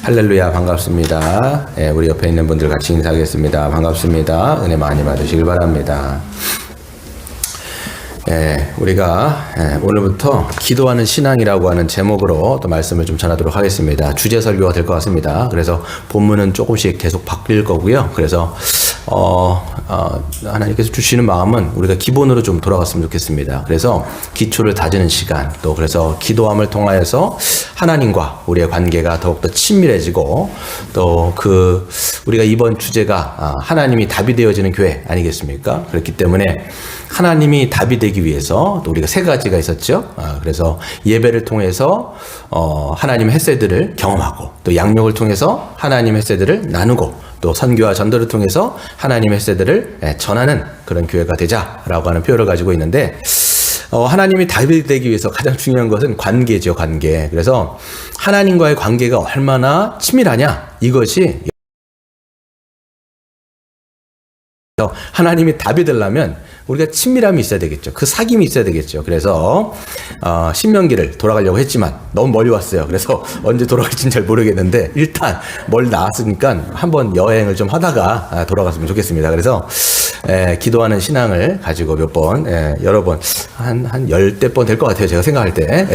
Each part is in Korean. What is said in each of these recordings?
할렐루야, 반갑습니다. 예, 우리 옆에 있는 분들 같이 인사하겠습니다. 반갑습니다. 은혜 많이 받으시길 바랍니다. 예, 우리가 오늘부터 기도하는 신앙이라고 하는 제목으로 또 말씀을 좀 전하도록 하겠습니다. 주제 설교가 될 것 같습니다. 그래서 본문은 조금씩 계속 바뀔 거고요. 그래서 하나님께서 주시는 마음은 우리가 기본으로 좀 돌아갔으면 좋겠습니다. 그래서 기초를 다지는 시간, 또 그래서 기도함을 통하여서 하나님과 우리의 관계가 더욱더 친밀해지고, 또 우리가 이번 주제가 하나님이 답이 되어지는 교회 아니겠습니까? 그렇기 때문에 하나님이 답이 되기 위해서 또 우리가 세 가지가 있었죠. 그래서 예배를 통해서 하나님의 햇새들을 경험하고, 또 양육을 통해서 하나님의 햇새들을 나누고, 또 선교와 전도를 통해서 하나님의 햇새들을 전하는 그런 교회가 되자라고 하는 표현을 가지고 있는데, 하나님이 답이 되기 위해서 가장 중요한 것은 관계죠, 관계. 그래서 하나님과의 관계가 얼마나 친밀하냐, 이것이 하나님이 답이 되려면 우리가 친밀함이 있어야 되겠죠. 그 사귐이 있어야 되겠죠. 그래서 신명기를 돌아가려고 했지만 너무 멀리 왔어요. 그래서 언제 돌아갈지는 잘 모르겠는데 일단 멀리 나왔으니까 한번 여행을 좀 하다가 돌아갔으면 좋겠습니다. 그래서 기도하는 신앙을 가지고 몇 번, 여러 번, 한 10대 번 될 것 같아요. 제가 생각할 때.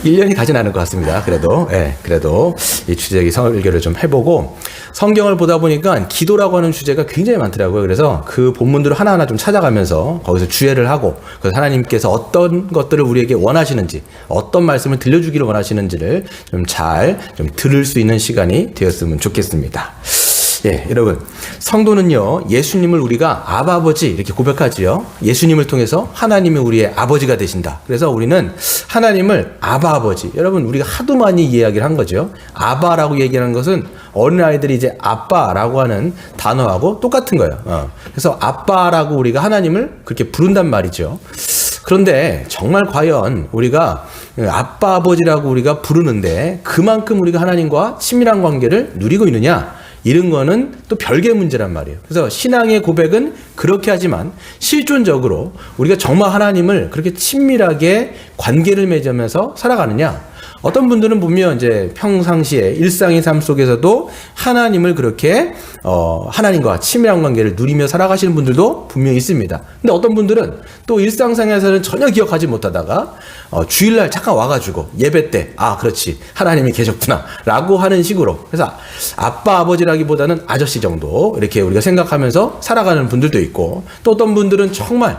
1년이 가진 않을 것 같습니다. 그래도 이 주제의 설교를 좀 해보고, 성경을 보다 보니까 기도라고 하는 주제가 굉장히 많더라고요. 그래서 그 본문들을 하나하나 좀 찾아가면서 거기서 주의를 하고, 그래서 하나님께서 어떤 것들을 우리에게 원하시는지, 어떤 말씀을 들려주기를 원하시는지를 좀 잘 들을 수 있는 시간이 되었으면 좋겠습니다. 예, 여러분, 성도는요, 예수님을 우리가 아버지 이렇게 고백하지요. 예수님을 통해서 하나님이 우리의 아버지가 되신다. 그래서 우리는 하나님을 아버지. 여러분, 우리가 하도 많이 이야기를 한 거죠. 아바라고 얘기하는 것은 어린아이들이 이제 아빠라고 하는 단어하고 똑같은 거예요. 그래서 아빠라고 우리가 하나님을 그렇게 부른단 말이죠. 그런데 정말 과연 우리가 아빠, 아버지라고 우리가 부르는데 그만큼 우리가 하나님과 친밀한 관계를 누리고 있느냐? 이런 거는 또 별개의 문제란 말이에요. 그래서 신앙의 고백은 그렇게 하지만 실존적으로 우리가 정말 하나님을 그렇게 친밀하게 관계를 맺으면서 살아가느냐? 어떤 분들은 보면 이제 평상시에 일상의 삶 속에서도 하나님을 그렇게 하나님과 친밀한 관계를 누리며 살아가시는 분들도 분명히 있습니다. 근데 어떤 분들은 또 일상생활에서는 전혀 기억하지 못하다가 주일날 잠깐 와가지고 예배 때 그렇지, 하나님이 계셨구나 라고 하는 식으로, 그래서 아빠 아버지라기보다는 아저씨 정도 이렇게 우리가 생각하면서 살아가는 분들도 있고, 또 어떤 분들은 정말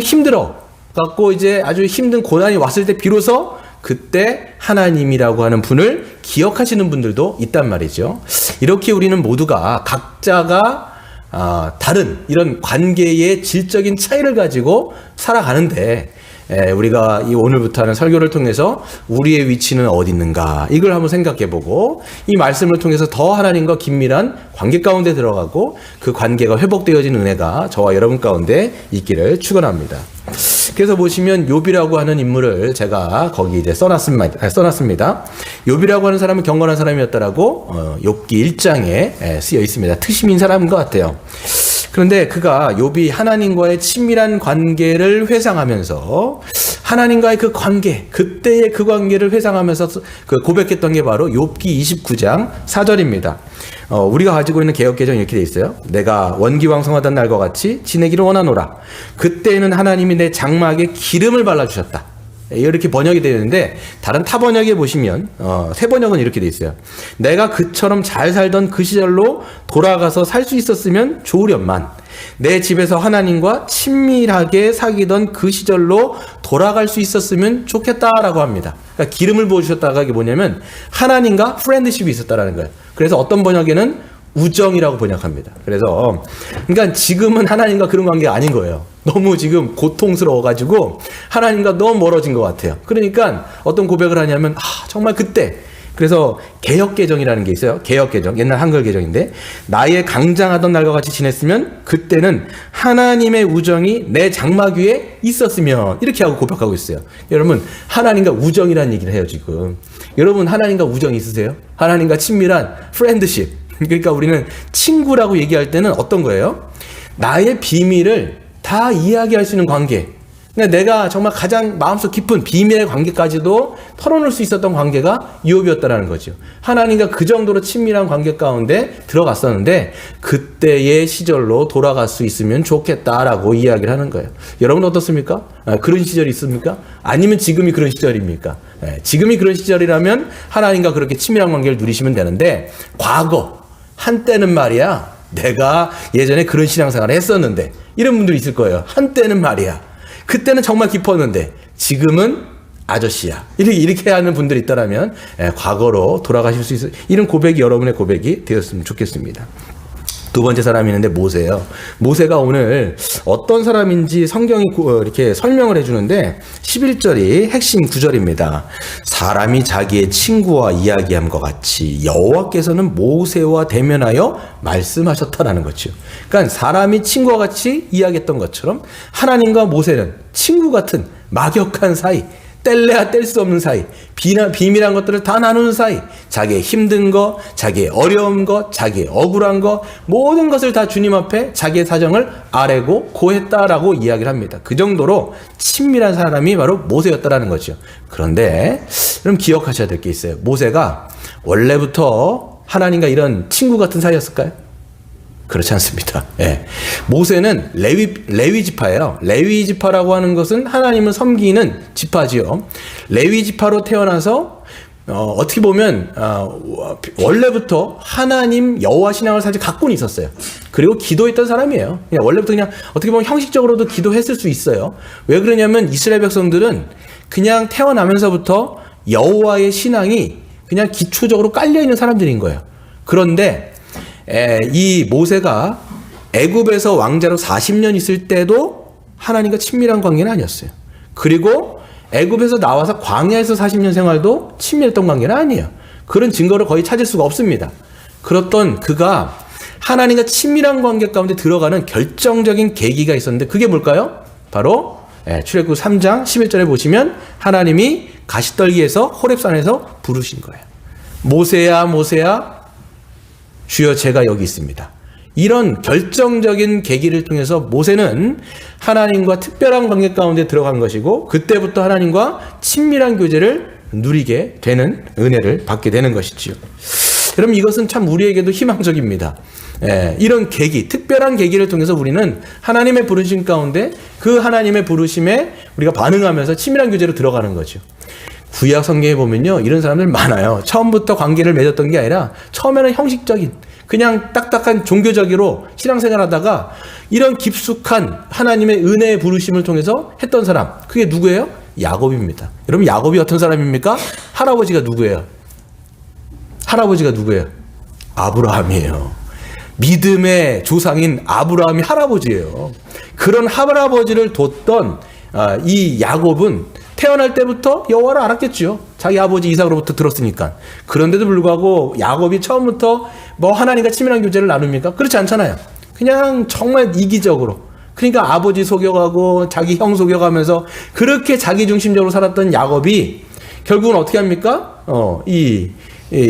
힘들어 갖고 이제 아주 힘든 고난이 왔을 때 비로소 그때 하나님이라고 하는 분을 기억하시는 분들도 있단 말이죠. 이렇게 우리는 모두가 각자가 다른 이런 관계의 질적인 차이를 가지고 살아가는데, 우리가 이 오늘부터 하는 설교를 통해서 우리의 위치는 어디 있는가, 이걸 한번 생각해보고, 이 말씀을 통해서 더 하나님과 긴밀한 관계 가운데 들어가고 그 관계가 회복되어지는 은혜가 저와 여러분 가운데 있기를 축원합니다. 그래서 보시면 욥이라고 하는 인물을 제가 거기 이제 써놨습니다. 욥이라고 하는 사람은 경건한 사람이었다라고 욥기 1장에 쓰여 있습니다. 특심인 사람인 것 같아요. 그런데 그가 욥이 하나님과의 친밀한 관계를 회상하면서 하나님과의 그 관계, 그때의 그 관계를 회상하면서 그 고백했던 게 바로 욥기 29장 4절입니다. 우리가 가지고 있는 개역개정이 이렇게 돼 있어요. 내가 원기왕성하던 날과 같이 지내기를 원하노라. 그때는 하나님이 내 장막에 기름을 발라주셨다. 이렇게 번역이 되어 있는데, 다른 타 번역에 보시면 새 번역은 이렇게 돼 있어요. 내가 그처럼 잘 살던 그 시절로 돌아가서 살 수 있었으면 좋으련만, 내 집에서 하나님과 친밀하게 사귀던 그 시절로 돌아갈 수 있었으면 좋겠다라고 합니다. 그러니까 기름을 부어주셨다가 이게 뭐냐면 하나님과 프렌드십이 있었다라는 거예요. 그래서 어떤 번역에는 우정이라고 번역합니다. 그래서 그러니까 지금은 하나님과 그런 관계가 아닌 거예요. 너무 지금 고통스러워가지고 하나님과 너무 멀어진 것 같아요. 그러니까 어떤 고백을 하냐면 정말 그때, 그래서 개역개정이라는 게 있어요. 개역개정, 옛날 한글 개정인데, 나의 강장하던 날과 같이 지냈으면 그때는 하나님의 우정이 내 장막 위에 있었으면, 이렇게 하고 고백하고 있어요. 여러분, 하나님과 우정이라는 얘기를 해요 지금. 여러분, 하나님과 우정 있으세요? 하나님과 친밀한 프렌드십. 그러니까 우리는 친구라고 얘기할 때는 어떤 거예요? 나의 비밀을 다 이야기할 수 있는 관계. 그러니까 내가 정말 가장 마음속 깊은 비밀의 관계까지도 털어놓을 수 있었던 관계가 이욥이었다라는 거죠. 하나님과 그 정도로 친밀한 관계 가운데 들어갔었는데 그때의 시절로 돌아갈 수 있으면 좋겠다라고 이야기를 하는 거예요. 여러분 어떻습니까? 그런 시절이 있습니까? 아니면 지금이 그런 시절입니까? 지금이 그런 시절이라면 하나님과 그렇게 친밀한 관계를 누리시면 되는데 과거 한때는 말이야 내가 예전에 그런 신앙생활을 했었는데 이런 분들이 있을 거예요. 한때는 말이야 그때는 정말 깊었는데 지금은 아저씨야. 이렇게 하는 분들이 있다면 과거로 돌아가실 수 있어요. 이런 고백이 여러분의 고백이 되었으면 좋겠습니다. 두 번째 사람이 있는데 모세예요. 모세가 오늘 어떤 사람인지 성경이 이렇게 설명을 해주는데 11절이 핵심 구절입니다. 사람이 자기의 친구와 이야기함과 같이 여호와께서는 모세와 대면하여 말씀하셨다라는 거죠. 그러니까 사람이 친구와 같이 이야기했던 것처럼 하나님과 모세는 친구 같은 막역한 사이, 뗄래야 뗄 수 없는 사이, 비밀한 것들을 다 나누는 사이, 자기의 힘든 거, 자기의 어려운 것, 자기의 억울한 것, 모든 것을 다 주님 앞에 자기의 사정을 아뢰고 고했다라고 이야기를 합니다. 그 정도로 친밀한 사람이 바로 모세였다라는 거죠. 그런데 그럼 기억하셔야 될 게 있어요. 모세가 원래부터 하나님과 이런 친구 같은 사이였을까요? 그렇지 않습니다. 예. 모세는 레위 지파예요. 레위 지파라고 하는 것은 하나님을 섬기는 지파지요. 레위 지파로 태어나서 어떻게 보면 원래부터 하나님 여호와 신앙을 사실 갖고는 있었어요. 그리고 기도했던 사람이에요. 원래부터 그냥 어떻게 보면 형식적으로도 기도했을 수 있어요. 왜 그러냐면 이스라엘 백성들은 그냥 태어나면서부터 여호와의 신앙이 그냥 기초적으로 깔려 있는 사람들인 거예요. 그런데 이 모세가 애굽에서 왕자로 40년 있을 때도 하나님과 친밀한 관계는 아니었어요. 그리고 애굽에서 나와서 광야에서 40년 생활도 친밀했던 관계는 아니에요. 그런 증거를 거의 찾을 수가 없습니다. 그렇던 그가 하나님과 친밀한 관계 가운데 들어가는 결정적인 계기가 있었는데 그게 뭘까요? 바로 출애굽 3장 11절에 보시면 하나님이 가시떨기에서 호렙산에서 부르신 거예요. 모세야 모세야 주여 제가 여기 있습니다. 이런 결정적인 계기를 통해서 모세는 하나님과 특별한 관계 가운데 들어간 것이고 그때부터 하나님과 친밀한 교제를 누리게 되는 은혜를 받게 되는 것이지요. 여러분 이것은 참 우리에게도 희망적입니다. 이런 계기, 특별한 계기를 통해서 우리는 하나님의 부르심 가운데 그 하나님의 부르심에 우리가 반응하면서 친밀한 교제로 들어가는 거죠. 구약 성경에 보면요 이런 사람들 많아요. 처음부터 관계를 맺었던 게 아니라 처음에는 형식적인 그냥 딱딱한 종교적으로 신앙생활하다가 이런 깊숙한 하나님의 은혜의 부르심을 통해서 했던 사람 그게 누구예요? 야곱입니다. 여러분 야곱이 어떤 사람입니까? 할아버지가 누구예요? 할아버지가 누구예요? 아브라함이에요. 믿음의 조상인 아브라함이 할아버지예요. 그런 할아버지를 뒀던 이 야곱은 태어날 때부터 여호와를 알았겠죠. 자기 아버지 이삭으로부터 들었으니까. 그런데도 불구하고 야곱이 처음부터 뭐 하나님과 친밀한 교제를 나눕니까? 그렇지 않잖아요. 그냥 정말 이기적으로. 그러니까 아버지 속여가고 자기 형 속여가면서 그렇게 자기중심적으로 살았던 야곱이 결국은 어떻게 합니까?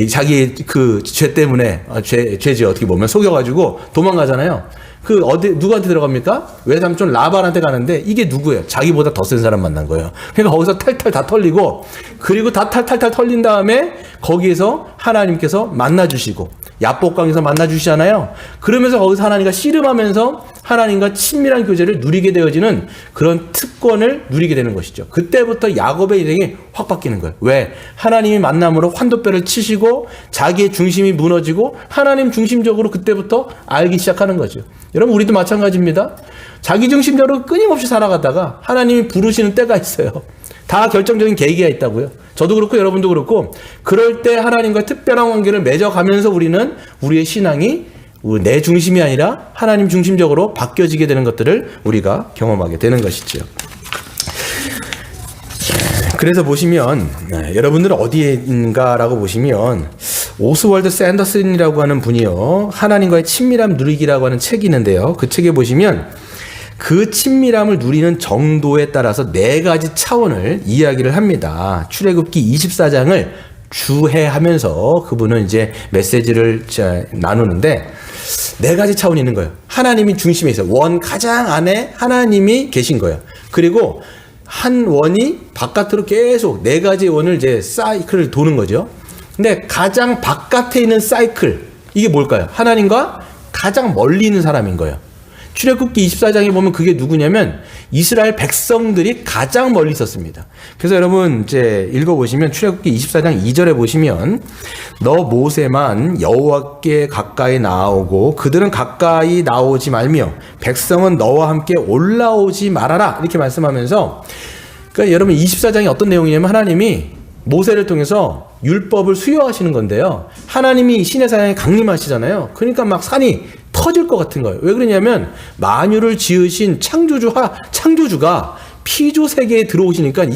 자기 그 죄 때문에 죄지 어떻게 보면 속여가지고 도망가잖아요. 누구한테 들어갑니까? 외삼촌 라반한테 가는데 이게 누구예요? 자기보다 더 센 사람 만난 거예요. 그러니까 거기서 탈탈 다 털리고 그리고 다 탈탈 털린 다음에 거기에서 하나님께서 만나주시고 야복강에서 만나주시잖아요. 그러면서 거기서 하나님과 씨름하면서 하나님과 친밀한 교제를 누리게 되어지는 그런 특권을 누리게 되는 것이죠. 그때부터 야곱의 인생이 확 바뀌는 거예요. 왜? 하나님이 만남으로 환도뼈를 치시고 자기의 중심이 무너지고 하나님 중심적으로 그때부터 알기 시작하는 거죠. 여러분 우리도 마찬가지입니다. 자기 중심적으로 끊임없이 살아가다가 하나님이 부르시는 때가 있어요. 다 결정적인 계기가 있다고요. 저도 그렇고 여러분도 그렇고 그럴 때 하나님과 특별한 관계를 맺어가면서 우리는 우리의 신앙이 내 중심이 아니라 하나님 중심적으로 바뀌어지게 되는 것들을 우리가 경험하게 되는 것이죠. 그래서 보시면 여러분들은 어디인가라고 보시면 오스월드 샌더슨이라고 하는 분이요 하나님과의 친밀함 누리기라고 하는 책이 있는데요. 그 책에 보시면 그 친밀함을 누리는 정도에 따라서 4가지 차원을 이야기를 합니다. 출애굽기 24장을 주해하면서 그분은 이제 메시지를 나누는데 4가지 차원이 있는 거예요. 하나님이 중심에 있어요. 가장 안에 하나님이 계신 거예요. 그리고 한 원이 바깥으로 계속 4가지 원을 이제 사이클을 도는 거죠. 근데 가장 바깥에 있는 사이클, 이게 뭘까요? 하나님과 가장 멀리 있는 사람인 거예요. 출애굽기 24장에 보면 그게 누구냐면 이스라엘 백성들이 가장 멀리 있었습니다. 그래서 여러분 이제 읽어보시면 출애굽기 24장 2절에 보시면 너 모세만 여호와께 가까이 나오고 그들은 가까이 나오지 말며 백성은 너와 함께 올라오지 말아라 이렇게 말씀하면서, 그러니까 여러분 24장이 어떤 내용이냐면 하나님이 모세를 통해서 율법을 수여하시는 건데요. 하나님이 시내산에 강림하시잖아요. 그러니까 막 산이 터질 것 같은 거예요. 왜 그러냐면 만유를 지으신 창조주가 피조 세계에 들어오시니까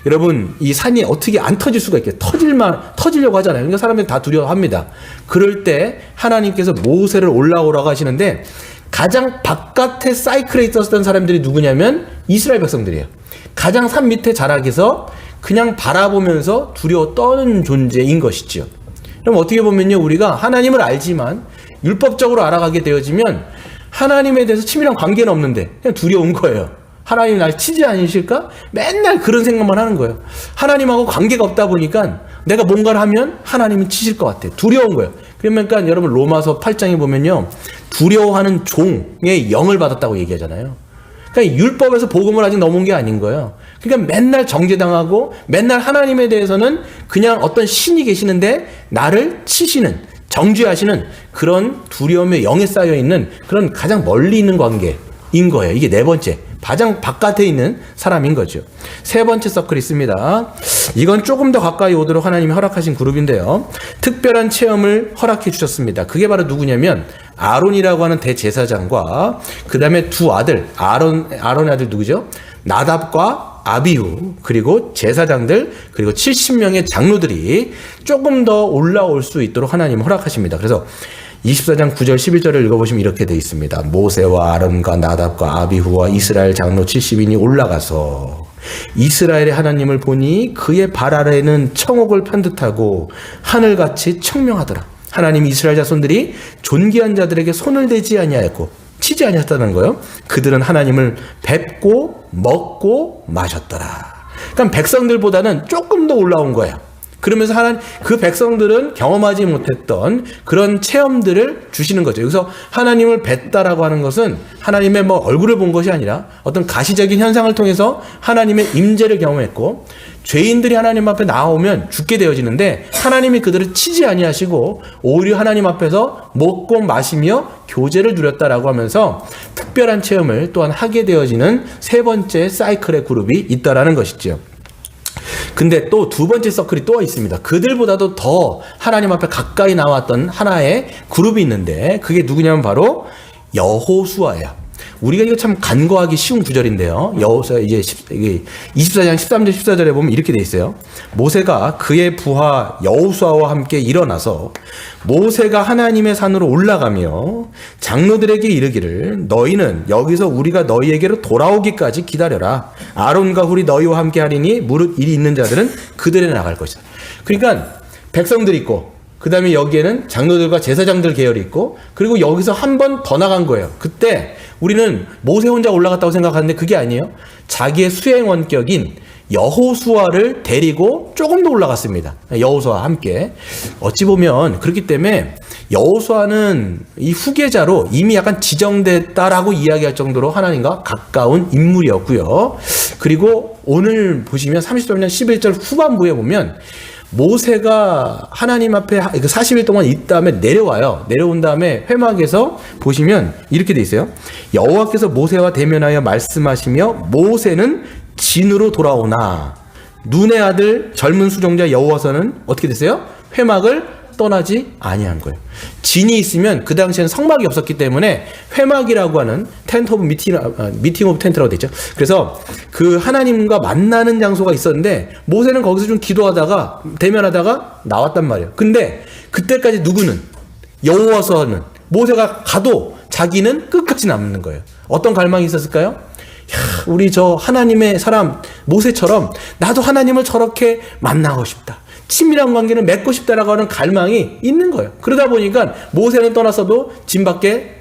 여러분 이 산이 어떻게 안 터질 수가 있게 터지려고 하잖아요. 그러니까 사람들이 다 두려워합니다. 그럴 때 하나님께서 모세를 올라오라고 하시는데 가장 바깥에 사이클에 있었던 사람들이 누구냐면 이스라엘 백성들이에요. 가장 산 밑에 자락에서 그냥 바라보면서 두려워 떠는 존재인 것이죠. 그럼 어떻게 보면요, 우리가 하나님을 알지만 율법적으로 알아가게 되어지면 하나님에 대해서 친밀한 관계는 없는데 그냥 두려운 거예요. 하나님 날 치지 않으실까? 맨날 그런 생각만 하는 거예요. 하나님하고 관계가 없다 보니까 내가 뭔가를 하면 하나님이 치실 것 같아. 두려운 거예요. 그러니까 여러분 로마서 8장에 보면요, 두려워하는 종의 영을 받았다고 얘기하잖아요. 그러니까 율법에서 복음을 아직 넘은 게 아닌 거예요. 그러니까 맨날 정죄당하고 맨날 하나님에 대해서는 그냥 어떤 신이 계시는데 나를 치시는, 정죄하시는 그런 두려움의 영에 쌓여있는 그런 가장 멀리 있는 관계인 거예요. 이게 4번째, 가장 바깥에 있는 사람인 거죠. 3번째 서클이 있습니다. 이건 조금 더 가까이 오도록 하나님이 허락하신 그룹인데요. 특별한 체험을 허락해 주셨습니다. 그게 바로 누구냐면 아론이라고 하는 대제사장과 그 다음에 2 아들, 아론의 아들 누구죠? 나답과 아비후, 그리고 제사장들, 그리고 70명의 장로들이 조금 더 올라올 수 있도록 하나님 허락하십니다. 그래서 24장 9절 11절을 읽어보시면 이렇게 되어 있습니다. 모세와 아론과 나답과 아비후와 이스라엘 장로 70인이 올라가서 이스라엘의 하나님을 보니 그의 발 아래는 청옥을 편듯하고 하늘같이 청명하더라. 하나님 이스라엘 자손들이 존귀한 자들에게 손을 대지 아니하였고 치지 아니했다는 거예요. 그들은 하나님을 뵙고 먹고 마셨더라. 그러니까 백성들보다는 조금 더 올라온 거예요. 그러면서 그 백성들은 경험하지 못했던 그런 체험들을 주시는 거죠. 여기서 하나님을 뵀다라고 하는 것은 하나님의 얼굴을 본 것이 아니라 어떤 가시적인 현상을 통해서 하나님의 임재를 경험했고, 죄인들이 하나님 앞에 나오면 죽게 되어지는데 하나님이 그들을 치지 아니하시고 오히려 하나님 앞에서 먹고 마시며 교제를 누렸다라고 하면서 특별한 체험을 또한 하게 되어지는 3번째 사이클의 그룹이 있다라는 것이죠. 근데 또 2번째 서클이 또 있습니다. 그들보다도 더 하나님 앞에 가까이 나왔던 하나의 그룹이 있는데 그게 누구냐면 바로 여호수아예요. 우리가 이거 참 간과하기 쉬운 구절인데요. 여호수아 이제 24장 13절 14절에 보면 이렇게 돼 있어요. 모세가 그의 부하 여호수아와 함께 일어나서 모세가 하나님의 산으로 올라가며 장로들에게 이르기를 너희는 여기서 우리가 너희에게로 돌아오기까지 기다려라. 아론과 훌이 너희와 함께 하리니 무릇 일이 있는 자들은 그들에 나갈 것이다. 그러니까 백성들이 있고 그 다음에 여기에는 장로들과 제사장들 계열이 있고, 그리고 여기서 한 번 더 나간 거예요. 그때 우리는 모세 혼자 올라갔다고 생각하는데 그게 아니에요. 자기의 수행 원격인 여호수아를 데리고 조금 더 올라갔습니다. 여호수아와 함께. 어찌 보면 그렇기 때문에 여호수아는 이 후계자로 이미 약간 지정됐다라고 이야기할 정도로 하나님과 가까운 인물이었고요. 그리고 오늘 보시면 33년 11절 후반부에 보면 모세가 하나님 앞에 40일 동안 있다음에 내려와요. 내려온 다음에 회막에서 보시면 이렇게 돼 있어요. 여호와께서 모세와 대면하여 말씀하시며 모세는 진으로 돌아오나 눈의 아들 젊은 수종자 여호와서는 어떻게 됐어요? 회막을 떠나지 아니한 거예요. 진이 있으면 그 당시에는 성막이 없었기 때문에 회막이라고 하는 텐트 오브 미팅 오브 텐트라고 되죠. 그래서 그 하나님과 만나는 장소가 있었는데 모세는 거기서 좀 기도하다가 대면하다가 나왔단 말이에요. 근데 그때까지 누구는 여호와서는 모세가 가도 자기는 끝까지 남는 거예요. 어떤 갈망이 있었을까요? 우리 저 하나님의 사람 모세처럼 나도 하나님을 저렇게 만나고 싶다. 친밀한 관계를 맺고 싶다라고 하는 갈망이 있는 거예요. 그러다 보니까 모세는 떠났어도 진 밖에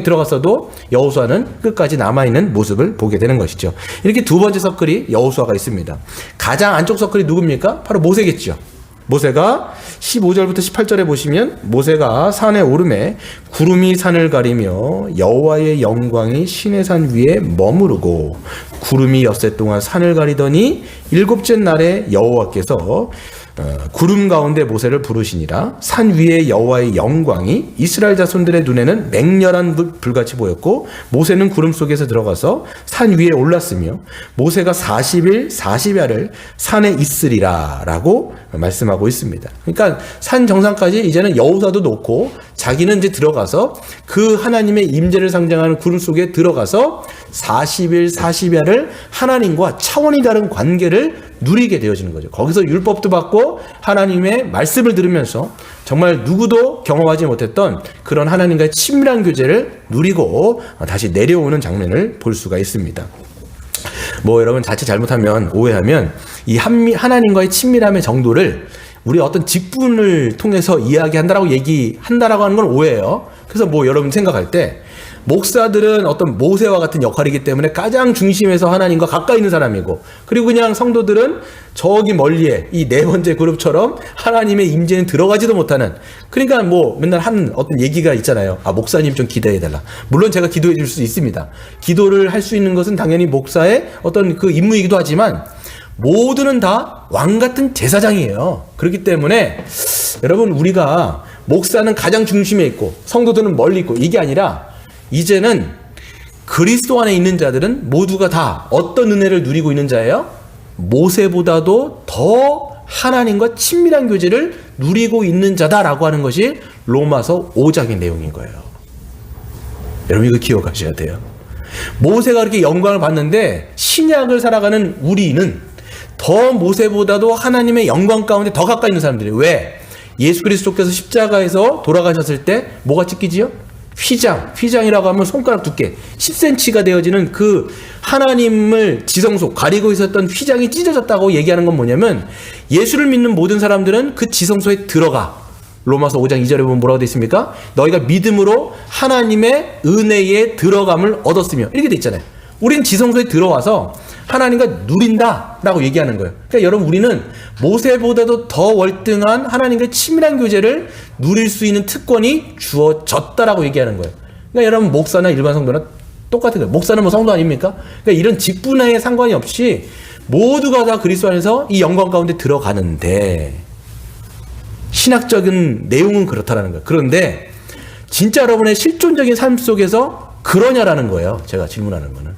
들어갔어도 여호수아는 끝까지 남아있는 모습을 보게 되는 것이죠. 이렇게 두 번째 서클이 여호수아가 있습니다. 가장 안쪽 서클이 누굽니까? 바로 모세겠죠. 모세가 15절부터 18절에 보시면 모세가 산에 오르매 구름이 산을 가리며 여호와의 영광이 시내 산 위에 머무르고 구름이 엿새 동안 산을 가리더니 일곱째 날에 여호와께서 구름 가운데 모세를 부르시니라. 산 위에 여호와의 영광이 이스라엘 자손들의 눈에는 맹렬한 불같이 보였고 모세는 구름 속에서 들어가서 산 위에 올랐으며 모세가 40일 40야를 산에 있으리라 라고 말씀하고 있습니다. 그러니까 산 정상까지 이제는 여호수아도 놓고 자기는 이제 들어가서 그 하나님의 임재를 상징하는 구름 속에 들어가서 40일 40야를 하나님과 차원이 다른 관계를 누리게 되어지는 거죠. 거기서 율법도 받고 하나님의 말씀을 들으면서 정말 누구도 경험하지 못했던 그런 하나님과의 친밀한 교제를 누리고 다시 내려오는 장면을 볼 수가 있습니다. 여러분 자칫 잘못하면 오해하면 이 하나님과의 친밀함의 정도를 우리 어떤 직분을 통해서 이야기한다라고 얘기한다라고 하는 건 오해예요. 그래서 여러분 생각할 때 목사들은 어떤 모세와 같은 역할이기 때문에 가장 중심에서 하나님과 가까이 있는 사람이고, 그리고 그냥 성도들은 저기 멀리에 이 네 번째 그룹처럼 하나님의 임재는 들어가지도 못하는, 그러니까 맨날 하는 어떤 얘기가 있잖아요. 목사님 좀 기도해달라. 물론 제가 기도해 줄 수 있습니다. 기도를 할 수 있는 것은 당연히 목사의 어떤 그 임무이기도 하지만 모두는 다 왕 같은 제사장이에요. 그렇기 때문에 여러분, 우리가 목사는 가장 중심에 있고 성도들은 멀리 있고 이게 아니라, 이제는 그리스도 안에 있는 자들은 모두가 다 어떤 은혜를 누리고 있는 자예요? 모세보다도 더 하나님과 친밀한 교제를 누리고 있는 자다라고 하는 것이 로마서 5장의 내용인 거예요. 여러분 이거 기억하셔야 돼요. 모세가 그렇게 영광을 받는데 신약을 살아가는 우리는 더 모세보다도 하나님의 영광 가운데 더 가까이 있는 사람들이에요. 왜? 예수 그리스도께서 십자가에서 돌아가셨을 때 뭐가 찢기지요? 휘장이라고 하면 손가락 두께 10cm가 되어지는 그 하나님을 지성소 가리고 있었던 휘장이 찢어졌다고 얘기하는 건 뭐냐면, 예수를 믿는 모든 사람들은 그 지성소에 들어가. 로마서 5장 2절에 보면 뭐라고 되어 있습니까? 너희가 믿음으로 하나님의 은혜에 들어감을 얻었으며, 이렇게 돼 있잖아요. 우린 지성소에 들어와서 하나님과 누린다 라고 얘기하는 거예요. 그러니까 여러분, 우리는 모세보다도 더 월등한 하나님과의 친밀한 교제를 누릴 수 있는 특권이 주어졌다라고 얘기하는 거예요. 그러니까 여러분, 목사나 일반 성도나 똑같은 거예요. 목사는 성도 아닙니까? 그러니까 이런 직분에 상관이 없이 모두가 다 그리스도 안에서 이 영광 가운데 들어가는데, 신학적인 내용은 그렇다라는 거예요. 그런데 진짜 여러분의 실존적인 삶 속에서 그러냐라는 거예요. 제가 질문하는 거는.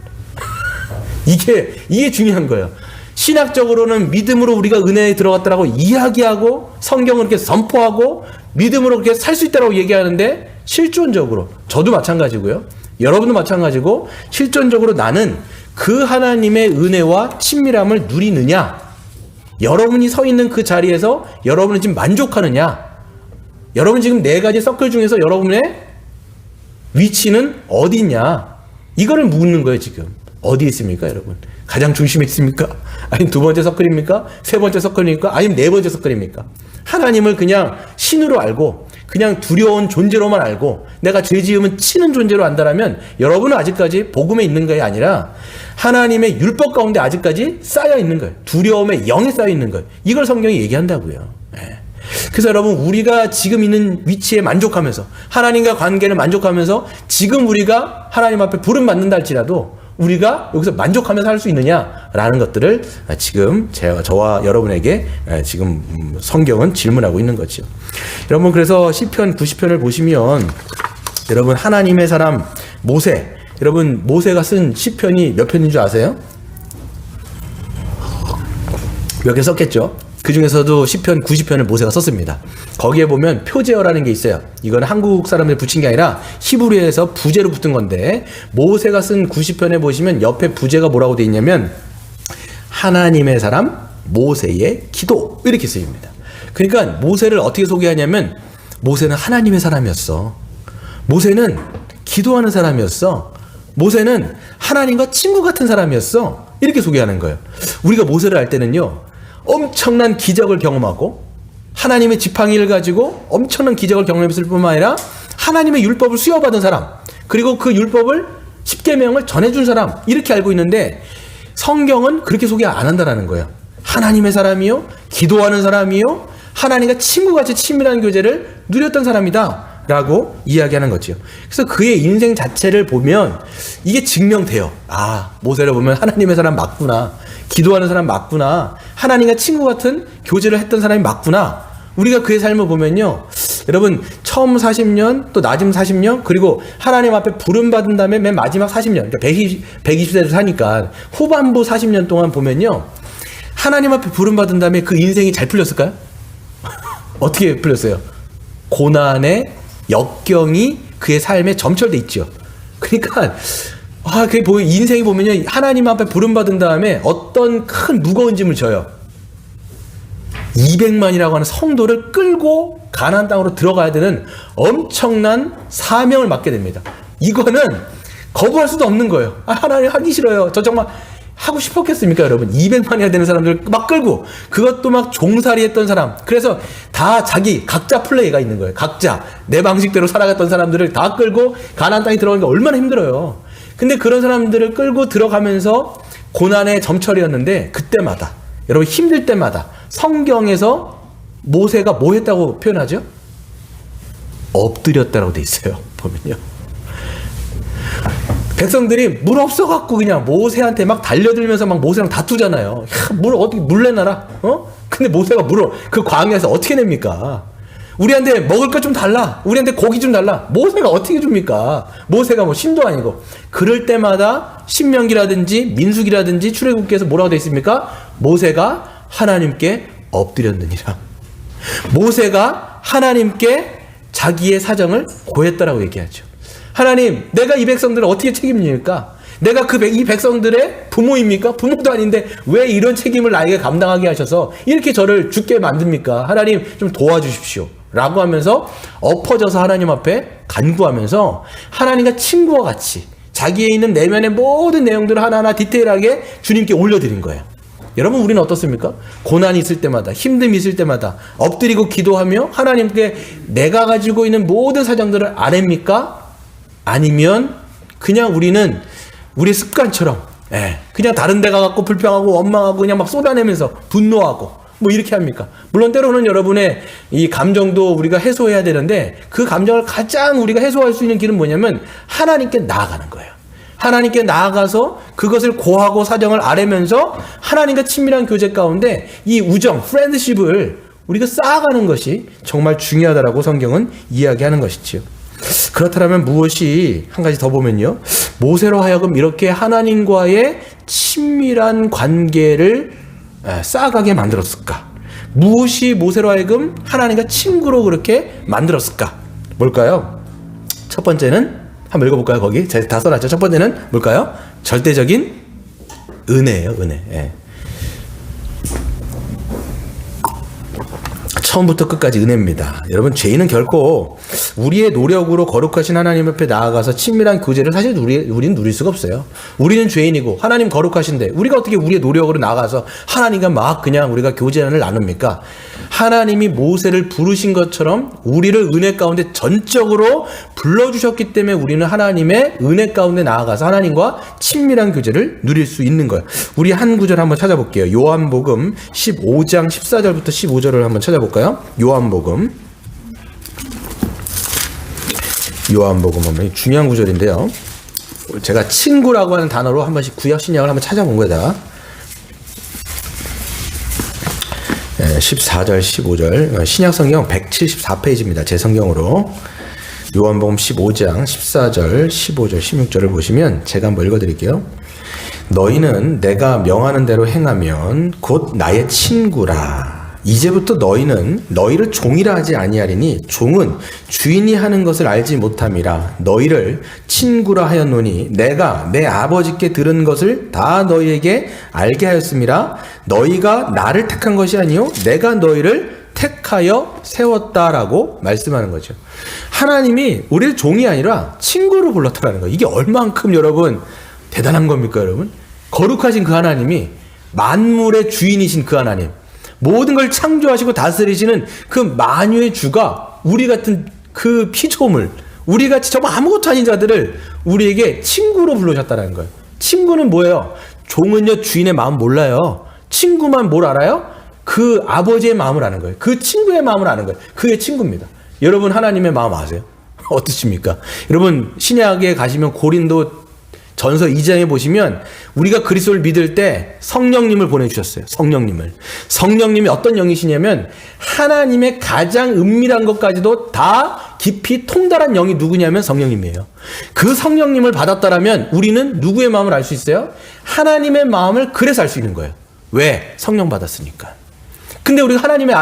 이게 중요한 거예요. 신학적으로는 믿음으로 우리가 은혜에 들어갔다라고 이야기하고 성경을 이렇게 선포하고 믿음으로 그렇게 살 수 있다라고 얘기하는데, 실존적으로 저도 마찬가지고요. 여러분도 마찬가지고, 실존적으로 나는 그 하나님의 은혜와 친밀함을 누리느냐? 여러분이 서 있는 그 자리에서 여러분은 지금 만족하느냐? 여러분 지금 4가지 서클 중에서 여러분의 위치는 어디 있냐? 이거를 묻는 거예요. 지금 어디 있습니까, 여러분? 가장 중심에 있습니까? 아니면 2번째 서클입니까? 3번째 서클입니까? 아니면 4번째 서클입니까? 하나님을 그냥 신으로 알고 그냥 두려운 존재로만 알고 내가 죄 지으면 치는 존재로 안다라면 여러분은 아직까지 복음에 있는 게 아니라 하나님의 율법 가운데 아직까지 쌓여 있는 거예요. 두려움의 영에 쌓여 있는 거예요. 이걸 성경이 얘기한다고요. 그래서 여러분, 우리가 지금 있는 위치에 만족하면서 하나님과 관계를 만족하면서 지금 우리가 하나님 앞에 부름받는다 할지라도 우리가 여기서 만족하면서 할 수 있느냐라는 것들을 지금 저와 여러분에게 지금 성경은 질문하고 있는 거죠. 여러분, 그래서 시편 90편을 보시면 여러분, 하나님의 사람 모세, 여러분 모세가 쓴 시편이 몇 편인 줄 아세요? 몇 개 썼겠죠? 그 중에서도 시편 90편을 모세가 썼습니다. 거기에 보면 표제어라는 게 있어요. 이건 한국 사람들이 붙인 게 아니라 히브리어에서 부제로 붙은 건데, 모세가 쓴 90편에 보시면 옆에 부제가 뭐라고 돼 있냐면 하나님의 사람 모세의 기도, 이렇게 쓰입니다. 그러니까 모세를 어떻게 소개하냐면, 모세는 하나님의 사람이었어. 모세는 기도하는 사람이었어. 모세는 하나님과 친구 같은 사람이었어. 이렇게 소개하는 거예요. 우리가 모세를 알 때는요, 엄청난 기적을 경험하고 하나님의 지팡이를 가지고 엄청난 기적을 경험했을 뿐만 아니라 하나님의 율법을 수여받은 사람, 그리고 그 율법을 10계명을 전해준 사람, 이렇게 알고 있는데 성경은 그렇게 소개 안 한다는 거예요. 하나님의 사람이요, 기도하는 사람이요, 하나님과 친구같이 친밀한 교제를 누렸던 사람이다 라고 이야기하는 거죠. 그래서 그의 인생 자체를 보면 이게 증명돼요. 아, 모세를 보면 하나님의 사람 맞구나, 기도하는 사람 맞구나, 하나님과 친구 같은 교제를 했던 사람이 맞구나. 우리가 그의 삶을 보면요, 여러분 처음 40년 또 낮은 40년 그리고 하나님 앞에 부름받은 다음에 맨 마지막 40년, 그러니까 120세를 사니까 후반부 40년 동안 보면요, 하나님 앞에 부름받은 다음에 그 인생이 잘 풀렸을까요? 어떻게 풀렸어요? 고난의 역경이 그의 삶에 점철돼 있죠. 그러니까 그게 보면 인생이 보면요, 하나님 앞에 부름받은 다음에 어떤 큰 무거운 짐을 져요. 200만이라고 하는 성도를 끌고 가나안 땅으로 들어가야 되는 엄청난 사명을 맡게 됩니다. 이거는 거부할 수도 없는 거예요. 하나님 하기 싫어요. 저 정말 하고 싶었겠습니까, 여러분? 200만이나 되는 사람들 막 끌고, 그것도 막 종살이 했던 사람. 그래서 다 각자 플레이가 있는 거예요. 각자 내 방식대로 살아갔던 사람들을 다 끌고 가나안 땅에 들어가는 게 얼마나 힘들어요. 근데 그런 사람들을 끌고 들어가면서 고난의 점철이었는데, 그때마다, 여러분 힘들 때마다 성경에서 모세가 뭐 했다고 표현하죠? 엎드렸다라고 돼 있어요. 보면요, 백성들이 물 없어갖고 그냥 모세한테 막 달려들면서 막 모세랑 다투잖아요. 물 어떻게 물 내놔라? 근데 모세가 물을 그 광야에서 어떻게 냅니까? 우리한테 먹을 것 좀 달라, 우리한테 고기 좀 달라. 모세가 어떻게 줍니까? 모세가 뭐 신도 아니고. 그럴 때마다 신명기라든지 민수기라든지 출애굽기에서 뭐라고 돼 있습니까? 모세가 하나님께 엎드렸느니라. 모세가 하나님께 자기의 사정을 고했다라고 얘기하죠. 하나님, 내가 이 백성들을 어떻게 책임집니까? 내가 이 백성들의 부모입니까? 부모도 아닌데 왜 이런 책임을 나에게 감당하게 하셔서 이렇게 저를 죽게 만듭니까? 하나님 좀 도와주십시오 라고 하면서 엎어져서 하나님 앞에 간구하면서 하나님과 친구와 같이 자기에 있는 내면의 모든 내용들을 하나하나 디테일하게 주님께 올려드린 거예요. 여러분, 우리는 어떻습니까? 고난이 있을 때마다, 힘듦이 있을 때마다 엎드리고 기도하며 하나님께 내가 가지고 있는 모든 사정들을 아냅니까? 아니면 그냥 우리는 우리의 습관처럼 그냥 다른 데 가갖고 불평하고 원망하고 그냥 막 쏟아내면서 분노하고 뭐 이렇게 합니까? 물론 때로는 여러분의 이 감정도 우리가 해소해야 되는데, 그 감정을 가장 우리가 해소할 수 있는 길은 뭐냐면 하나님께 나아가는 거예요. 하나님께 나아가서 그것을 고하고 사정을 아뢰면서 하나님과 친밀한 교제 가운데 이 우정, 프렌드십을 우리가 쌓아가는 것이 정말 중요하다라고 성경은 이야기하는 것이지요. 그렇다면 무엇이 한 가지 더 보면요, 모세로 하여금 이렇게 하나님과의 친밀한 관계를 쌓아가게 만들었을까? 무엇이 모세로 하여금 하나님과 친구로 그렇게 만들었을까? 뭘까요? 첫 번째는 한번 읽어볼까요? 거기 제가 다 써놨죠. 첫 번째는 뭘까요? 절대적인 은혜예요. 은혜. 처음부터 끝까지 은혜입니다. 여러분, 죄인은 결코 우리의 노력으로 거룩하신 하나님 앞에 나아가서 친밀한 교제를 사실 우리는 누릴 수가 없어요. 우리는 죄인이고 하나님 거룩하신데 우리가 어떻게 우리의 노력으로 나가서 하나님과 막 그냥 우리가 교제를 나눕니까? 하나님이 모세를 부르신 것처럼 우리를 은혜 가운데 전적으로 불러주셨기 때문에 우리는 하나님의 은혜 가운데 나아가서 하나님과 친밀한 교제를 누릴 수 있는 거예요. 우리 한 구절 한번 찾아볼게요. 요한복음 15장 14절부터 15절을 한번 찾아볼까요? 요한복음 하면 중요한 구절인데요. 제가 친구라고 하는 단어로 한 번씩 구약 신약을 한번 찾아본 거다. 14절 15절 신약 성경 174페이지입니다. 제 성경으로 요한복음 15장 14절 15절 16절을 보시면 제가 한번 읽어드릴게요. 너희는 내가 명하는 대로 행하면 곧 나의 친구라. 이제부터 너희는 너희를 종이라 하지 아니하리니 종은 주인이 하는 것을 알지 못함이라. 너희를 친구라 하였노니 내가 내 아버지께 들은 것을 다 너희에게 알게 하였음이라. 너희가 나를 택한 것이 아니요 내가 너희를 택하여 세웠다라고 말씀하는 거죠. 하나님이 우리를 종이 아니라 친구로 불렀다라는 거예요. 이게 얼만큼 여러분 대단한 겁니까, 여러분? 거룩하신 그 하나님이, 만물의 주인이신 그 하나님, 모든 걸 창조하시고 다스리시는 그 만유의 주가 우리 같은 그 피조물, 우리 같이 정말 아무것도 아닌 자들을 우리에게 친구로 불러주셨다는 거예요. 친구는 뭐예요? 종은요 주인의 마음 몰라요. 친구만 뭘 알아요? 그 아버지의 마음을 아는 거예요. 그 친구의 마음을 아는 거예요. 그게 친구입니다. 여러분 하나님의 마음 아세요? 어떠십니까? 여러분 신약에 가시면 고린도 전서 2장에 보시면 우리가 그리스도를 믿을 때 성령님을 보내주셨어요. 성령님이 어떤 영이시냐면 하나님의 가장 은밀한 것까지도 다 깊이 통달한 영이 누구냐면 성령님이에요. 그 성령님을 받았다라면 우리는 누구의 마음을 알 수 있어요? 하나님의 마음을 그래서 알 수 있는 거예요. 왜? 성령 받았으니까. 근데 우리가 하나님의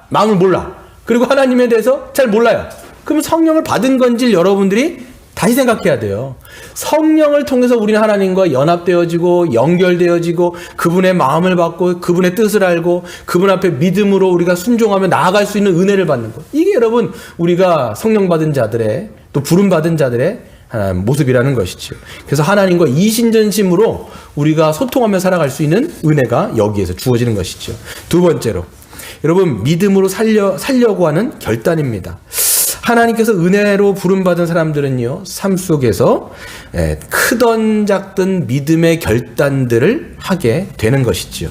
마음을 몰라. 그리고 하나님에 대해서 잘 몰라요. 그럼 성령을 받은 건지 여러분들이 다시 생각해야 돼요. 성령을 통해서 우리는 하나님과 연합되어지고 연결되어지고 그분의 마음을 받고 그분의 뜻을 알고 그분 앞에 믿음으로 우리가 순종하며 나아갈 수 있는 은혜를 받는 것. 이게 여러분 우리가 성령 받은 자들의 또 부름 받은 자들의 모습이라는 것이죠. 그래서 하나님과 이신전심으로 우리가 소통하며 살아갈 수 있는 은혜가 여기에서 주어지는 것이죠. 두 번째로 여러분 믿음으로 살려고 하는 결단입니다. 하나님께서 은혜로 부름받은 사람들은요 삶 속에서 크던 작던 믿음의 결단들을 하게 되는 것이지요.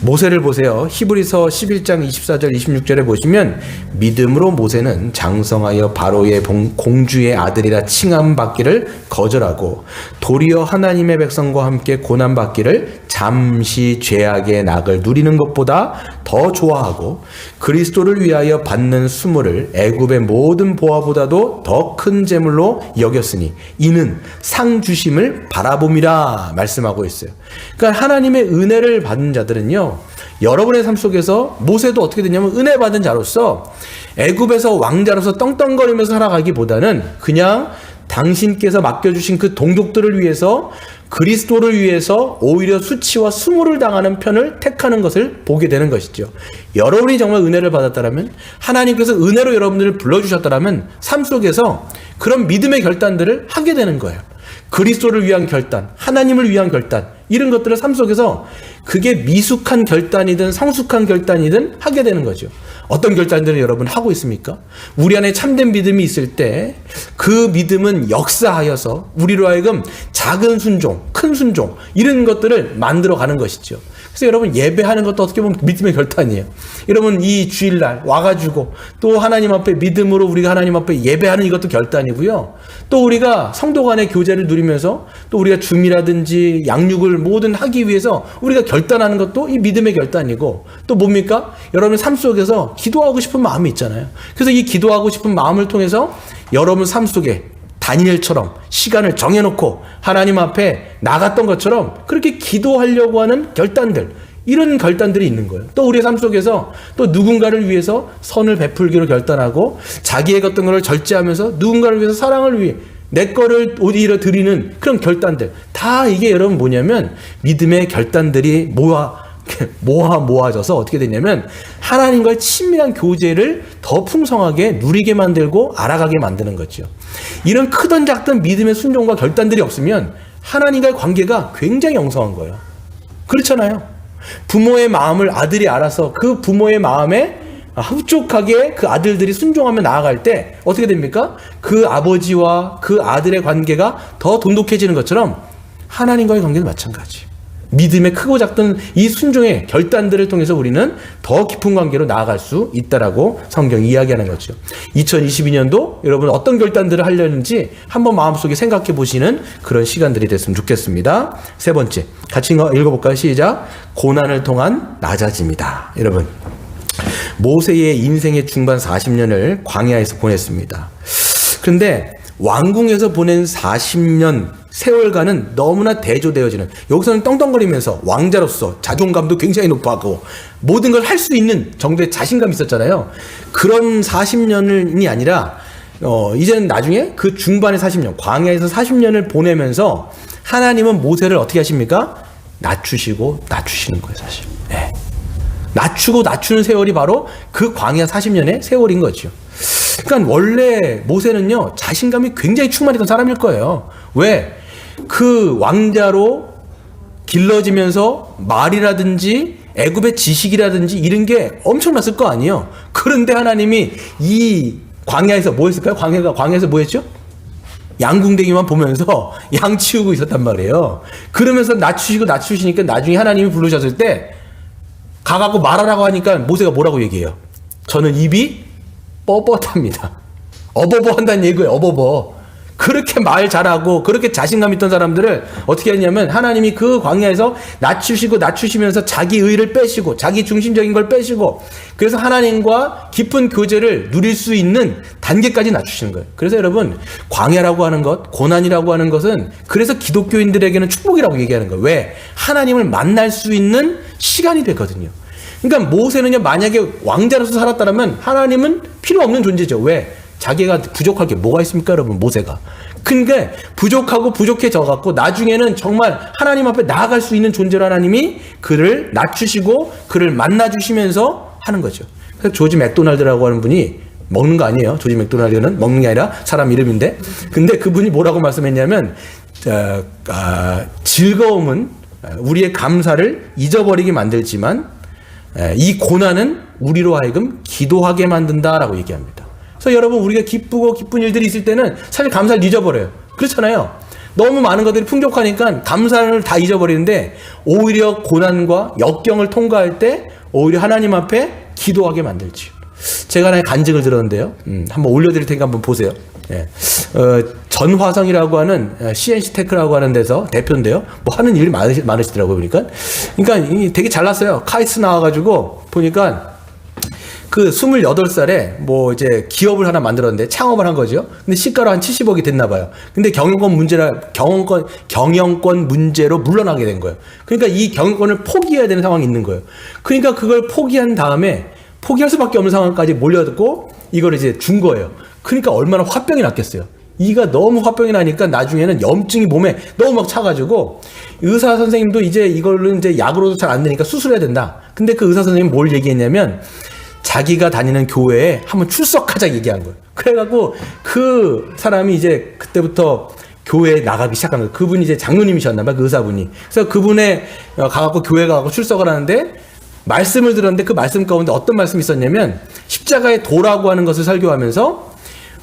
모세를 보세요. 히브리서 11장 24절 26절에 보시면 믿음으로 모세는 장성하여 바로의 공주의 아들이라 칭함받기를 거절하고 도리어 하나님의 백성과 함께 고난받기를 잠시 죄악의 낙을 누리는 것보다 더 좋아하고 그리스도를 위하여 받는 수모를 애굽의 모든 보화보다도 더 큰 재물로 여겼으니 이는 상 주심을 바라봄이라 말씀하고 있어요. 그러니까 하나님의 은혜를 받은 자들은요 여러분의 삶 속에서 모세도 어떻게 되냐면 은혜 받은 자로서 애굽에서 왕자로서 떵떵거리면서 살아가기보다는 그냥 당신께서 맡겨주신 그 동족들을 위해서 그리스도를 위해서 오히려 수치와 수모를 당하는 편을 택하는 것을 보게 되는 것이죠. 여러분이 정말 은혜를 받았다면 하나님께서 은혜로 여러분들을 불러주셨다면 삶 속에서 그런 믿음의 결단들을 하게 되는 거예요. 그리스도를 위한 결단, 하나님을 위한 결단 이런 것들을 삶 속에서 그게 미숙한 결단이든 성숙한 결단이든 하게 되는 거죠. 어떤 결단들을 여러분 하고 있습니까? 우리 안에 참된 믿음이 있을 때 그 믿음은 역사하여서 우리로 하여금 작은 순종, 큰 순종 이런 것들을 만들어가는 것이죠. 그래서 여러분 예배하는 것도 어떻게 보면 믿음의 결단이에요. 여러분 이 주일날 와가지고 또 하나님 앞에 믿음으로 우리가 하나님 앞에 예배하는 이것도 결단이고요. 또 우리가 성도 간의 교제를 누리면서 또 우리가 줌이라든지 양육을 뭐든 하기 위해서 우리가 결단하는 것도 이 믿음의 결단이고 또 뭡니까? 여러분 삶 속에서 기도하고 싶은 마음이 있잖아요. 그래서 이 기도하고 싶은 마음을 통해서 여러분 삶 속에 다니엘처럼 시간을 정해놓고 하나님 앞에 나갔던 것처럼 그렇게 기도하려고 하는 결단들 이런 결단들이 있는 거예요. 또 우리의 삶 속에서 또 누군가를 위해서 선을 베풀기로 결단하고 자기의 어떤 것을 절제하면서 누군가를 위해서 사랑을 위해 내 거를 오히려 드리는 그런 결단들 다 이게 여러분 뭐냐면 믿음의 결단들이 모아져서 어떻게 되냐면 하나님과의 친밀한 교제를 더 풍성하게 누리게 만들고 알아가게 만드는 거죠. 이런 크던 작던 믿음의 순종과 결단들이 없으면 하나님과의 관계가 굉장히 영성한 거예요. 그렇잖아요. 부모의 마음을 아들이 알아서 그 부모의 마음에 흡족하게 그 아들들이 순종하며 나아갈 때 어떻게 됩니까? 그 아버지와 그 아들의 관계가 더 돈독해지는 것처럼 하나님과의 관계도 마찬가지. 믿음의 크고 작던 이 순종의 결단들을 통해서 우리는 더 깊은 관계로 나아갈 수 있다라고 성경이 이야기하는 거죠. 2022년도 여러분 어떤 결단들을 하려는지 한번 마음속에 생각해 보시는 그런 시간들이 됐으면 좋겠습니다. 세 번째, 같이 읽어볼까요? 시작. 고난을 통한 낮아짐이다. 여러분, 모세의 인생의 중반 40년을 광야에서 보냈습니다. 그런데 왕궁에서 보낸 40년 세월과는 너무나 대조되어지는, 여기서는 떵떵거리면서 왕자로서 자존감도 굉장히 높아하고 모든 걸 할 수 있는 정도의 자신감이 있었잖아요. 그런 40년이 아니라 이제는 나중에 그 중반의 40년, 광야에서 40년을 보내면서 하나님은 모세를 어떻게 하십니까? 낮추시고 낮추시는 거예요, 사실. 네. 낮추고 낮추는 세월이 바로 그 광야 40년의 세월인 거죠. 그러니까 원래 모세는요, 자신감이 굉장히 충만했던 사람일 거예요. 왜? 그 왕자로 길러지면서 말이라든지 애굽의 지식이라든지 이런 게 엄청났을 거 아니에요. 그런데 하나님이 이 광야에서 뭐 했을까요? 광야에서 뭐 했죠? 양궁댕이만 보면서 양 치우고 있었단 말이에요. 그러면서 낮추시니까 나중에 하나님이 부르셨을 때 가갖고 말하라고 하니까 모세가 뭐라고 얘기해요? 저는 입이 뻣뻣합니다. 어버버 한다는 얘기예요. 어버버. 그렇게 말 잘하고 그렇게 자신감 있던 사람들을 어떻게 했냐면 하나님이 그 광야에서 낮추시면서 자기 의를 빼시고 자기 중심적인 걸 빼시고 그래서 하나님과 깊은 교제를 누릴 수 있는 단계까지 낮추시는 거예요. 그래서 여러분 광야라고 하는 것, 고난이라고 하는 것은 그래서 기독교인들에게는 축복이라고 얘기하는 거예요. 왜? 하나님을 만날 수 있는 시간이 되거든요. 그러니까 모세는요, 만약에 왕자로서 살았다면 하나님은 필요 없는 존재죠. 왜? 자기가 부족할 게 뭐가 있습니까, 여러분? 모세가. 그러니까 부족하고 부족해져 갖고 나중에는 정말 하나님 앞에 나아갈 수 있는 존재로 하나님이 그를 낮추시고 그를 만나 주시면서 하는 거죠. 그래서 조지 맥도날드라고 하는 분이 먹는 거 아니에요. 조지 맥도날드는 먹는 게 아니라 사람 이름인데. 근데 그분이 뭐라고 말씀했냐면 즐거움은 우리의 감사를 잊어버리게 만들지만 이 고난은 우리로 하여금 기도하게 만든다라고 얘기합니다. 그래서 여러분 우리가 기쁘고 기쁜 일들이 있을 때는 사실 감사를 잊어버려요. 그렇잖아요. 너무 많은 것들이 풍족하니까 감사를 다 잊어버리는데 오히려 고난과 역경을 통과할 때 오히려 하나님 앞에 기도하게 만들지. 제가 하나의 간증을 들었는데요. 한번 올려드릴 테니까 한번 보세요. 예. 전화성이라고 하는 CNC 테크라고 하는 데서 대표인데요. 뭐 하는 일이 많으시더라고요. 보니까. 그러니까 되게 잘났어요. 카이스트 나와가지고 보니까 그 28살에 뭐 이제 기업을 하나 만들었는데 창업을 한 거죠. 근데 시가로 한 70억이 됐나 봐요. 근데 경영권 문제로 물러나게 된 거예요. 그러니까 이 경영권을 포기해야 되는 상황이 있는 거예요. 그러니까 그걸 포기한 다음에 포기할 수밖에 없는 상황까지 몰려듣고 이걸 이제 준 거예요. 그러니까 얼마나 화병이 났겠어요. 이가 너무 화병이 나니까 나중에는 염증이 몸에 너무 막 차가지고 의사 선생님도 이제 이걸로 이제 약으로도 잘 안 되니까 수술해야 된다. 근데 그 의사 선생님이 뭘 얘기했냐면 자기가 다니는 교회에 한번 출석하자 얘기한 거예요. 그래갖고 그 사람이 이제 그때부터 교회에 나가기 시작한 거예요. 그분이 이제 장로님이셨나봐요. 그 의사분이. 그래서 그분에 가갖고 교회 가고 출석을 하는데 말씀을 들었는데 그 말씀 가운데 어떤 말씀이 있었냐면 십자가의 도라고 하는 것을 설교하면서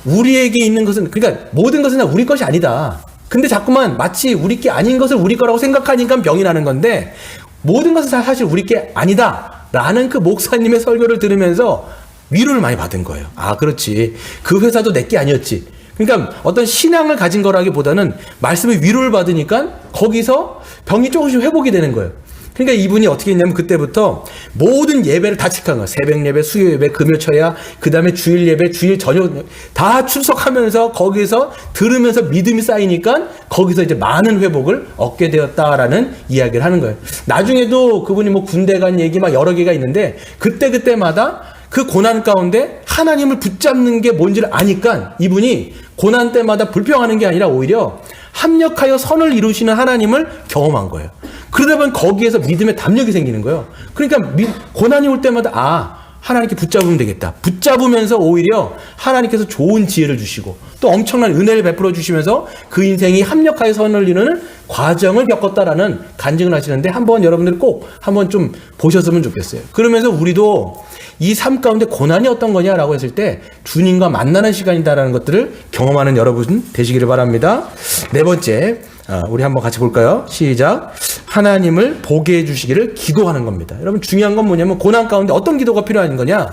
우리에게 있는 것은 그러니까 모든 것은 다 우리 것이 아니다. 근데 자꾸만 마치 우리 게 아닌 것을 우리 거라고 생각하니까 병이 나는 건데 모든 것은 사실 우리 게 아니다. 라는 그 목사님의 설교를 들으면서 위로를 많이 받은 거예요. 아, 그렇지. 그 회사도 내게 아니었지. 그러니까 어떤 신앙을 가진 거라기보다는 말씀의 위로를 받으니까 거기서 병이 조금씩 회복이 되는 거예요. 그러니까 이분이 어떻게 했냐면 그때부터 모든 예배를 다 체크한 거예요. 새벽 예배, 수요 예배, 금요 철야, 그 다음에 주일 예배, 주일 저녁 다 출석하면서 거기서 들으면서 믿음이 쌓이니까 거기서 이제 많은 회복을 얻게 되었다라는 이야기를 하는 거예요. 나중에도 그분이 뭐 군대 간 얘기 막 여러 개가 있는데 그때마다 그 고난 가운데 하나님을 붙잡는 게 뭔지를 아니까 이분이 고난 때마다 불평하는 게 아니라 오히려 합력하여 선을 이루시는 하나님을 경험한 거예요. 그러다 보면 거기에서 믿음의 담력이 생기는 거예요. 그러니까 고난이 올 때마다 하나님께 붙잡으면 되겠다. 붙잡으면서 오히려 하나님께서 좋은 지혜를 주시고 또 엄청난 은혜를 베풀어 주시면서 그 인생이 합력하여 선을 이루는 과정을 겪었다라는 간증을 하시는데 한번 여러분들 꼭 한번 좀 보셨으면 좋겠어요. 그러면서 우리도 이 삶 가운데 고난이 어떤 거냐라고 했을 때 주님과 만나는 시간이다라는 것들을 경험하는 여러분 되시기를 바랍니다. 네 번째, 우리 한번 같이 볼까요? 시작. 하나님을 보게 해주시기를 기도하는 겁니다. 여러분 중요한 건 뭐냐면 고난 가운데 어떤 기도가 필요한 거냐?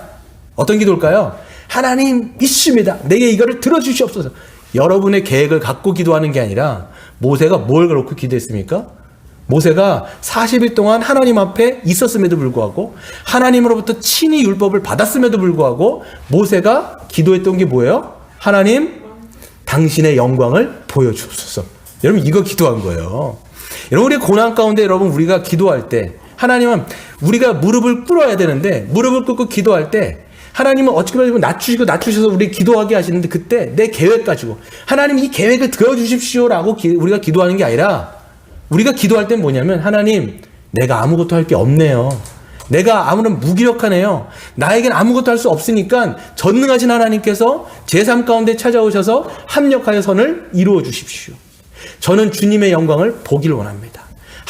어떤 기도일까요? 하나님 믿습니다. 내게 이거를 들어주시옵소서. 여러분의 계획을 갖고 기도하는 게 아니라 모세가 뭘 그렇게 기도했습니까? 모세가 40일 동안 하나님 앞에 있었음에도 불구하고 하나님으로부터 친히 율법을 받았음에도 불구하고 모세가 기도했던 게 뭐예요? 하나님 당신의 영광을 보여주옵소서. 여러분 이거 기도한 거예요. 여러분 우리 고난 가운데 여러분 우리가 기도할 때 하나님은 우리가 무릎을 꿇어야 되는데 무릎을 꿇고 기도할 때 하나님은 어떻게 보면 낮추셔서 우리 기도하게 하시는데 그때 내 계획 가지고 하나님 이 계획을 들어주십시오라고 우리가 기도하는 게 아니라 우리가 기도할 땐 뭐냐면 하나님 내가 아무것도 할 게 없네요. 내가 아무런 무기력하네요. 나에겐 아무것도 할 수 없으니까 전능하신 하나님께서 제 삶 가운데 찾아오셔서 합력하여 선을 이루어 주십시오. 저는 주님의 영광을 보기를 원합니다.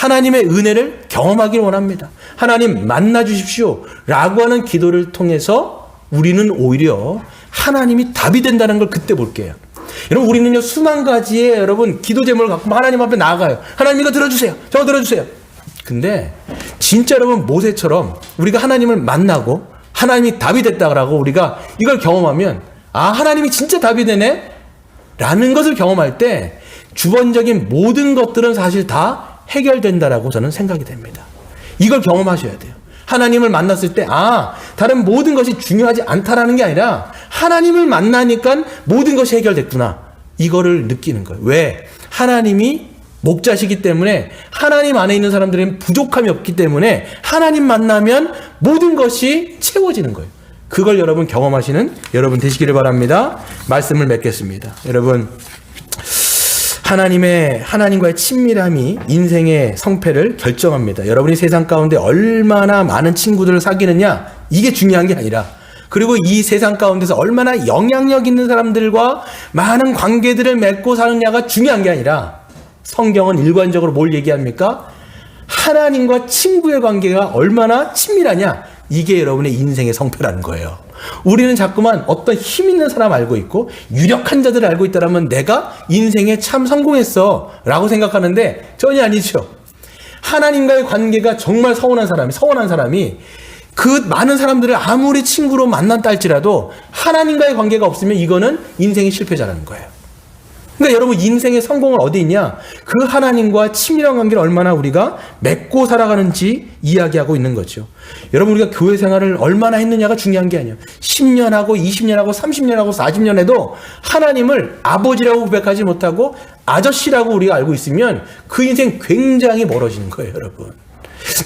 하나님의 은혜를 경험하길 원합니다. 하나님 만나 주십시오 라고 하는 기도를 통해서 우리는 오히려 하나님이 답이 된다는 걸 그때 볼게요. 여러분, 우리는요 수만 가지의 여러분 기도 제목을 갖고 하나님 앞에 나아가요. 하나님 이거 들어주세요, 저거 들어주세요. 근데 진짜 여러분 모세처럼 우리가 하나님을 만나고 하나님이 답이 됐다고 우리가 이걸 경험하면, 아, 하나님이 진짜 답이 되네 라는 것을 경험할 때 주변적인 모든 것들은 사실 다 해결된다라고 저는 생각이 됩니다. 이걸 경험하셔야 돼요. 하나님을 만났을 때, 아, 다른 모든 것이 중요하지 않다라는 게 아니라 하나님을 만나니까 모든 것이 해결됐구나, 이거를 느끼는 거예요. 왜? 하나님이 목자시기 때문에, 하나님 안에 있는 사람들은 부족함이 없기 때문에 하나님 만나면 모든 것이 채워지는 거예요. 그걸 여러분 경험하시는 여러분 되시기를 바랍니다. 말씀을 맺겠습니다. 여러분, 하나님과의 친밀함이 인생의 성패를 결정합니다. 여러분이 세상 가운데 얼마나 많은 친구들을 사귀느냐, 이게 중요한 게 아니라, 그리고 이 세상 가운데서 얼마나 영향력 있는 사람들과 많은 관계들을 맺고 사느냐가 중요한 게 아니라, 성경은 일관적으로 뭘 얘기합니까? 하나님과 친구의 관계가 얼마나 친밀하냐, 이게 여러분의 인생의 성패라는 거예요. 우리는 자꾸만 어떤 힘 있는 사람 알고 있고 유력한 자들을 알고 있다면 내가 인생에 참 성공했어 라고 생각하는데 전혀 아니죠. 하나님과의 관계가 정말 서운한 사람이 그 많은 사람들을 아무리 친구로 만난다 할지라도 하나님과의 관계가 없으면 이거는 인생의 실패자라는 거예요. 그러니까 여러분, 인생의 성공은 어디 있냐? 그 하나님과 친밀한 관계를 얼마나 우리가 맺고 살아가는지 이야기하고 있는 거죠. 여러분, 우리가 교회 생활을 얼마나 했느냐가 중요한 게 아니에요. 10년 하고 20년 하고 30년 하고 40년 해도 하나님을 아버지라고 고백하지 못하고 아저씨라고 우리가 알고 있으면 그 인생 굉장히 멀어지는 거예요, 여러분.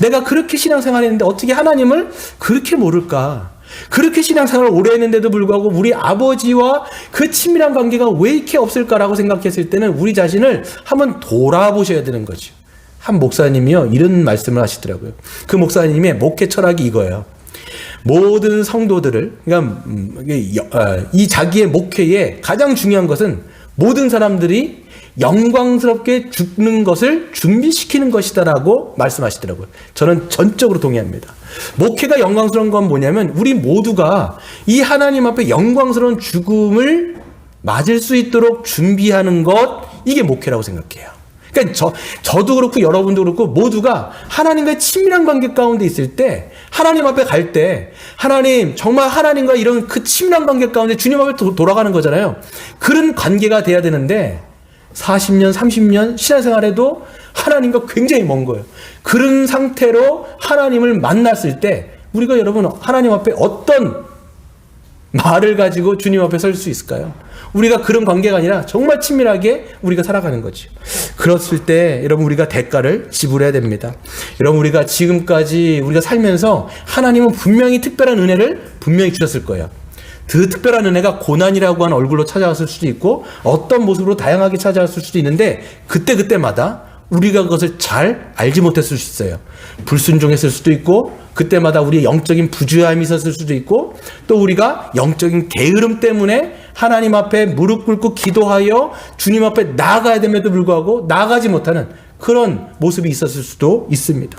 내가 그렇게 신앙생활 했는데 어떻게 하나님을 그렇게 모를까? 그렇게 신앙생활을 오래 했는데도 불구하고 우리 아버지와 그 친밀한 관계가 왜 이렇게 없을까라고 생각했을 때는 우리 자신을 한번 돌아보셔야 되는 거죠. 한 목사님이요, 이런 말씀을 하시더라고요. 그 목사님의 목회 철학이 이거예요. 모든 성도들을, 그러니까 이 자기의 목회에 가장 중요한 것은 모든 사람들이 영광스럽게 죽는 것을 준비시키는 것이다라고 말씀하시더라고요. 저는 전적으로 동의합니다. 목회가 영광스러운 건 뭐냐면 우리 모두가 이 하나님 앞에 영광스러운 죽음을 맞을 수 있도록 준비하는 것, 이게 목회라고 생각해요. 그러니까 저도 그렇고 여러분도 그렇고 모두가 하나님과의 친밀한 관계 가운데 있을 때, 하나님 앞에 갈 때, 하나님, 정말 하나님과 이런 그 친밀한 관계 가운데 주님 앞에 돌아가는 거잖아요. 그런 관계가 돼야 되는데 40년, 30년 신앙생활에도 하나님과 굉장히 먼 거예요. 그런 상태로 하나님을 만났을 때 우리가 여러분 하나님 앞에 어떤 말을 가지고 주님 앞에 설 수 있을까요? 우리가 그런 관계가 아니라 정말 친밀하게 우리가 살아가는 거죠. 그랬을 때 여러분 우리가 대가를 지불해야 됩니다. 여러분, 우리가 지금까지 우리가 살면서 하나님은 분명히 특별한 은혜를 분명히 주셨을 거예요. 그 특별한 은혜가 고난이라고 하는 얼굴로 찾아왔을 수도 있고 어떤 모습으로 다양하게 찾아왔을 수도 있는데 그때마다 우리가 그것을 잘 알지 못했을 수 있어요. 불순종했을 수도 있고 그때마다 우리의 영적인 부주함이 있었을 수도 있고 또 우리가 영적인 게으름 때문에 하나님 앞에 무릎 꿇고 기도하여 주님 앞에 나아가야 됨에도 불구하고 나아가지 못하는 그런 모습이 있었을 수도 있습니다.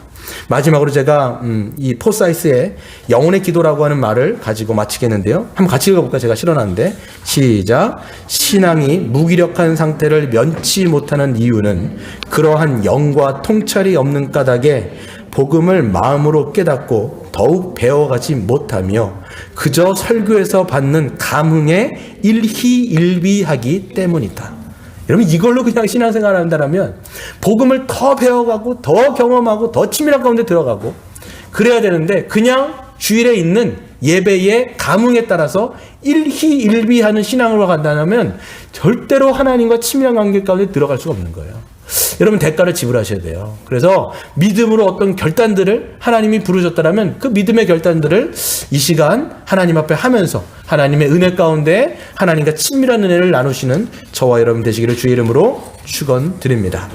마지막으로 제가 이 포사이스의 영혼의 기도라고 하는 말을 가지고 마치겠는데요. 한번 같이 읽어볼까요? 제가 실어놨는데 시작. 신앙이 무기력한 상태를 면치 못하는 이유는 그러한 영과 통찰이 없는 까닭에 복음을 마음으로 깨닫고 더욱 배워가지 못하며 그저 설교에서 받는 감흥에 일희일비하기 때문이다. 여러분, 이걸로 그냥 신앙생활을 한다면 복음을 더 배워가고 더 경험하고 더 친밀한 가운데 들어가고 그래야 되는데 그냥 주일에 있는 예배의 감흥에 따라서 일희일비하는 신앙으로 간다면 절대로 하나님과 친밀한 관계 가운데 들어갈 수가 없는 거예요. 여러분, 대가를 지불하셔야 돼요. 그래서 믿음으로 어떤 결단들을 하나님이 부르셨다면 그 믿음의 결단들을 이 시간 하나님 앞에 하면서 하나님의 은혜 가운데 하나님과 친밀한 은혜를 나누시는 저와 여러분 되시기를 주의 이름으로 축원드립니다.